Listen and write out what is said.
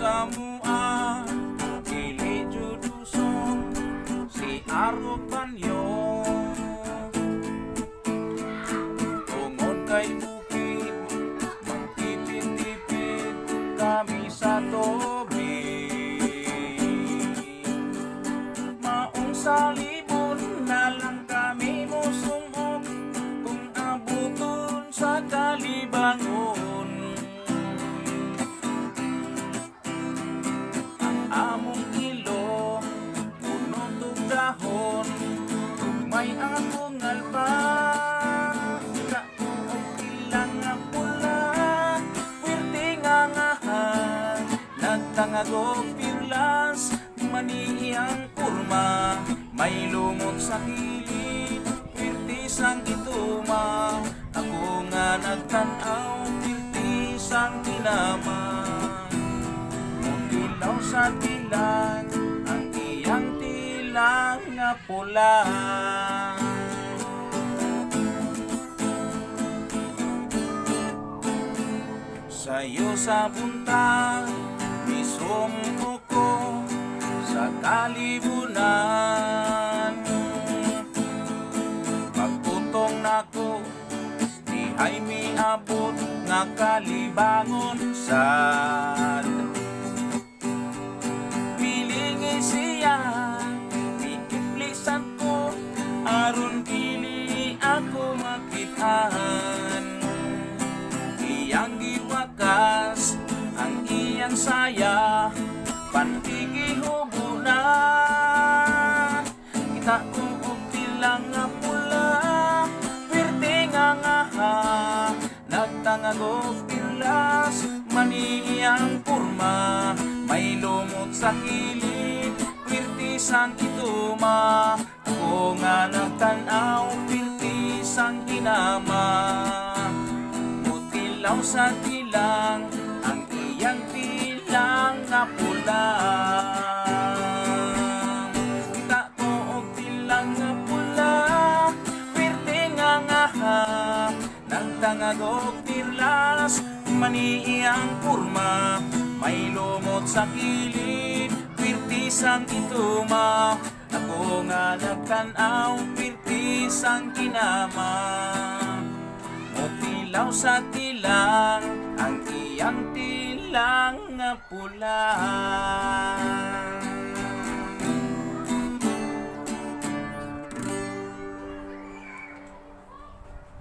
sa mua dili judusong si Arog Banyo tungod kay bukid magtipid-tipid kami sa tubig maong sa libon na lang kami musungog kung abuton sa kalibangon among ilong puno tug dahon ug may akong alpa kaong ilang nga pula pwerte nga ngahan nagtangagog pirlas maniyang kurma may lumot sa kilid pwerte sang ituma ako nga nagtanaw pwerte sang tinama ilaw sa tilang ang iyang tilang nga pula sayo sa buntag misumko ko sa kalibunan pagputong nako di ay miabot nga kalibangon sad siya iiplisan ko aron dili ako makitaan iyang giwakas ang iyang saya pantigihubunan kita ko og tilang nga pula pwerte nga ngaha nagtangagog pilas maniyang kurma may lumot sa kilid pwerte sang ituma ako nga nagtanaw pwerte sang inama mutilaw sa tilang ang iyang tilang nga pula kita ko og tilang nga pula pwerte nga ngaha nagtangagog pirlas maniyang kurma may lumot sa kilid pwerte sang ituma ako nga nagtanaw pwerte sang kinama mutilaw sa tilang ang iyang tilang nga pula